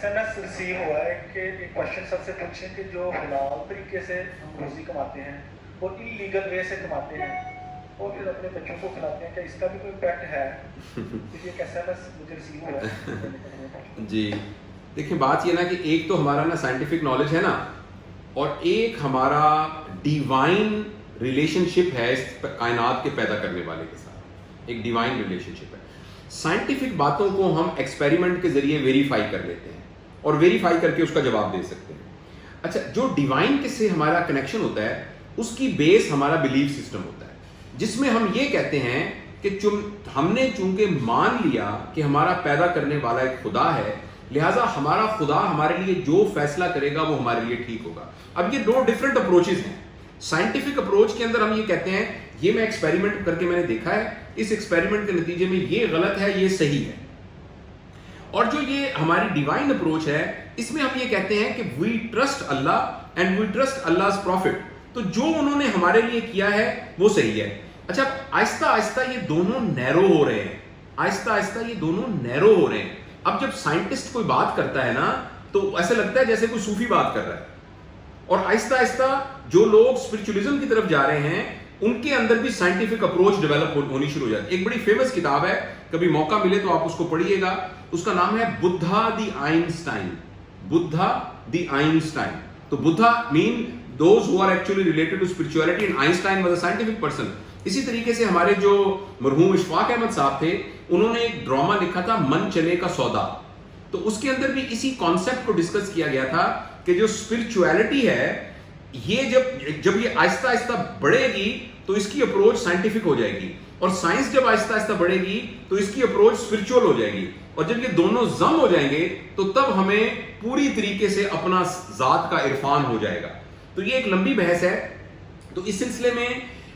SMS receive ہوا ہے کہ ایک کوشچن سب سے پوچھیں کہ جو حلال طریقے سے ہم روزی کماتے ہیں اور انلیگل وے سے کماتے ہیں اور پھر اپنے بچوں کو کھلاتے ہیں، کیا اس کا بھی کوئی امپیکٹ ہے؟ یہ ایک SMS مجھے ریسیو ہوا ہے. جی دیکھیں بات یہ نا کہ ایک تو ہمارا نا سائنٹیفک نالج ہے نا، اور ایک ہمارا ڈیوائن ریلیشن شپ ہے اس کائنات کے پیدا کرنے والے کے ساتھ، ایک ڈیوائن ریلیشن شپ ہے. سائنٹیفک باتوں کو ہم ایکسپیریمنٹ کے ذریعے ویریفائی کر لیتے ہیں اور ویریفائی کر کے اس کا جواب دے سکتے ہیں. اچھا، جو ڈیوائن کے سے ہمارا کنیکشن ہوتا ہے اس کی بیس ہمارا بلیف سسٹم ہوتا ہے، جس میں ہم یہ کہتے ہیں کہ ہم نے چونکہ مان لیا کہ ہمارا پیدا کرنے والا ایک خدا ہے، لہٰذا ہمارا خدا ہمارے لیے جو فیصلہ کرے گا وہ ہمارے لیے ٹھیک ہوگا. اب یہ دو ڈفرینٹ اپروچز ہیں. سائنٹیفک اپروچ کے اندر ہم یہ کہتے ہیں یہ میں ایکسپیریمنٹ کر کے میں نے دیکھا ہے، اس ایکسپیریمنٹ کے نتیجے میں یہ غلط ہے، یہ صحیح ہے. اور جو یہ ہماری ڈیوائن اپروچ ہے اس میں ہم یہ کہتے ہیں کہ we trust Allah and we trust Allah's prophet. تو جو انہوں نے ہمارے لیے کیا ہے وہ صحیح ہے. اچھا، آہستہ آہستہ یہ دونوں نیرو ہو رہے ہیں، آہستہ آہستہ یہ دونوں نیرو ہو رہے ہیں. اب جب سائنٹسٹ کوئی بات کرتا ہے نا تو ایسے لگتا ہے جیسے کوئی صوفی بات کر رہا ہے، اور آہستہ آہستہ جو لوگ اسپرچولیزم کی طرف جا رہے ہیں ان کے اندر بھی سائنٹیفک اپروچ ڈیولپ ہونی شروع ہو جاتی ہے. ایک بڑی فیمس کتاب ہے، کبھی موقع ملے تو آپ اس کو پڑھیے گا. اس کا نام ہے Buddha the Einstein. Buddha the Einstein. تو بدھا مین those who are actually related to spirituality and Einstein was a scientific person. اسی طریقے سے ہمارے جو مرحوم اشفاق احمد صاحب تھے انہوں نے ایک ڈرامہ لکھا تھا من چلے کا سودا. تو اس کے اندر بھی اسی کانسیپٹ کو ڈسکس کیا گیا تھا کہ جو اسپرچولیٹی ہے یہ جب یہ آہستہ آہستہ بڑھے گی تو اس کی اپروچ سائنٹیفک ہو جائے گی، اور سائنس جب آہستہ آہستہ بڑھے گی تو اس کی اپروچ اسپرچول ہو جائے گی. اور جب یہ دونوں ضم ہو جائیں گے تو تب ہمیں پوری طریقے سے اپنا ذات کا عرفان ہو جائے گا. تو یہ ایک لمبی بحث ہے. تو اس سلسلے میں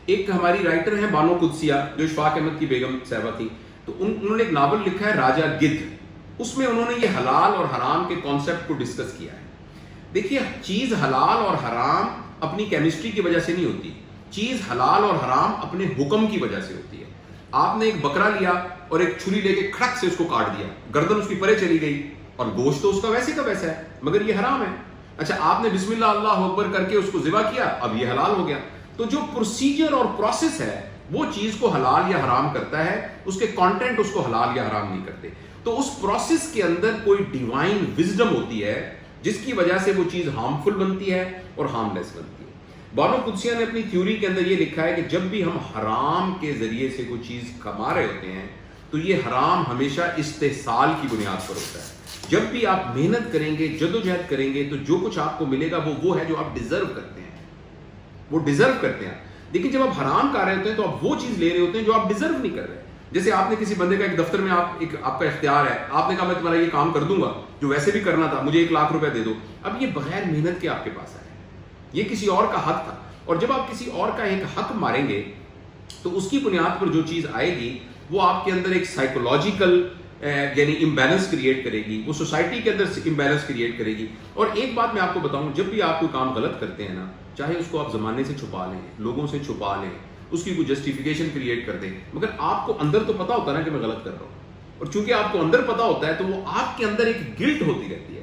ایک ہماری رائٹر ہیں بانو قدسیہ جو اشفاق احمد کی بیگم صاحبہ تھی، تو انہوں نے ایک ناول لکھا ہے راجا گدھ. اس میں انہوں نے یہ حلال اور حرام کے کانسیپٹ کو ڈسکس کیا ہے. دیکھیے، چیز حلال اور حرام اپنی کیمسٹری کی وجہ سے نہیں ہوتی، چیز حلال اور حرام اپنے حکم کی وجہ سے ہوتی ہے. آپ نے ایک بکرا لیا اور ایک چھری لے کے کھڑک سے اس کو کاٹ دیا، گردن اس کی پرے چلی گئی اور گوشت تو اس کا ویسے کا ویسا ہے مگر یہ حرام ہے. اچھا، آپ نے بسم اللہ اللہ اکبر کر کے اس کو ذبح کیا، اب یہ حلال ہو گیا. تو جو پروسیجر اور پروسیس ہے وہ چیز کو حلال یا حرام کرتا ہے، اس کے کانٹینٹ اس کو حلال یا حرام نہیں کرتے. تو اس پروسیس کے اندر کوئی ڈیوائن وزڈم ہوتی ہے جس کی وجہ سے وہ چیز ہارمفل بنتی ہے اور ہارملیس بنتی ہے. بانو قدسیہ نے اپنی تھیوری کے اندر یہ لکھا ہے کہ جب بھی ہم حرام کے ذریعے سے کوئی چیز کما رہے ہوتے ہیں تو یہ حرام ہمیشہ استحصال کی بنیاد پر ہوتا ہے. جب بھی آپ محنت کریں گے، جدوجہد کریں گے، تو جو کچھ آپ کو ملے گا وہ ہے جو آپ ڈیزرو کرتے ہیں، وہ ڈیزرو کرتے ہیں. لیکن جب آپ حرام کھا رہے ہوتے ہیں تو آپ وہ چیز لے رہے ہوتے ہیں جو آپ ڈیزرو نہیں کر رہے. جیسے آپ نے کسی بندے کا ایک دفتر میں آپ کا اختیار ہے، آپ نے کہا میں تمہارا یہ کام کر دوں گا جو ویسے بھی کرنا تھا، مجھے 1 لاکھ روپے دے دو. اب یہ بغیر محنت کے آپ کے پاس آیا، یہ کسی اور کا حق تھا. اور جب آپ کسی اور کا ایک حق ماریں گے تو اس کی بنیاد پر جو چیز آئے گی وہ آپ کے اندر ایک سائیکولوجیکل یعنی امبیلنس کریٹ کرے گی، وہ سوسائٹی کے اندر امبیلنس کریٹ کرے گی. اور ایک بات میں آپ کو بتاؤں، جب بھی آپ کوئی کام غلط کرتے ہیں نا، چاہے اس کو آپ زمانے سے چھپا لیں، لوگوں سے چھپا لیں، اس کی کوئی جسٹیفیکیشن کریٹ کر دیں، مگر آپ کو اندر تو پتا ہوتا ہے نا کہ میں غلط کر رہا ہوں. اور چونکہ آپ کو اندر پتا ہوتا ہے تو وہ آپ کے اندر ایک گلٹ ہوتی رہتی ہے.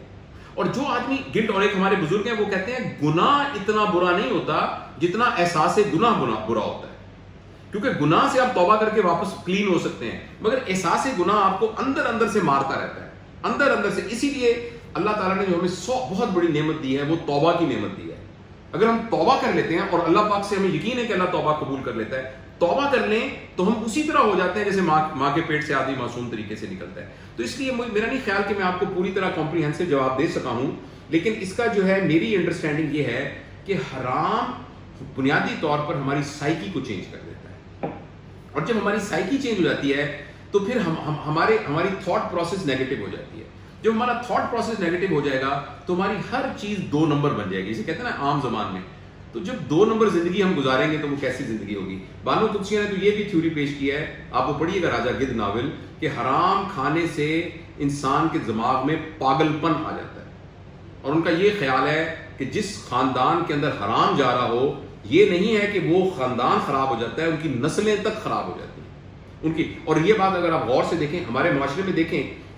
اور جو آدمی گلٹ، اور ایک ہمارے بزرگ ہیں وہ کہتے ہیں گناہ اتنا برا نہیں ہوتا جتنا احساس گناہ برا ہوتا ہے. کیونکہ گناہ سے آپ توبہ کر کے واپس کلین ہو سکتے ہیں، مگر احساس گناہ آپ کو اندر سے مارتا رہتا ہے، اندر سے. اسی لیے اللہ تعالیٰ نے جو ہمیں بہت بڑی نعمت دی ہے وہ توبہ کی نعمت دی ہے. اگر ہم توبہ کر لیتے ہیں، اور اللہ پاک سے ہمیں یقین ہے کہ اللہ توبہ قبول کر لیتا ہے، توبہ کر لیں تو ہم اسی طرح ہو جاتے ہیں جیسے ماں کے پیٹ سے آدمی معصوم طریقے سے نکلتا ہے. تو اس لیے میرا نہیں خیال کہ میں آپ کو پوری طرح کمپریہنسو جواب دے سکا ہوں، لیکن اس کا جو ہے میری انڈرسٹینڈنگ یہ ہے کہ حرام بنیادی طور پر ہماری سائیکی کو چینج کر دیتا ہے. اور جب ہماری سائیکی چینج ہو جاتی ہے تو پھر ہماری تھاٹ پروسیس نیگیٹو ہو جاتی ہے. جب ہمارا تھاٹ پروسیس نیگیٹو ہو جائے گا تو ہماری ہر چیز 2 نمبر بن جائے گی، جسے کہتے ہیں نا عام زبان میں. تو جب 2 نمبر زندگی ہم گزاریں گے تو وہ کیسی زندگی ہوگی. بانو قدسیہ نے تو یہ بھی تھیوری پیش کیا ہے، آپ وہ پڑھیے گا راجا گدھ ناول، کہ حرام کھانے سے انسان کے دماغ میں پاگل پن آ جاتا ہے. اور ان کا یہ خیال ہے کہ جس خاندان کے اندر حرام جا رہا ہو، یہ نہیں ہے کہ وہ خاندان خراب ہو جاتا ہے، ان کی نسلیں تک خراب ہو جاتی ہیں ان کی. اور یہ بات اگر آپ غور سے دیکھیں، ہمارے معاشرے میں دیکھیں،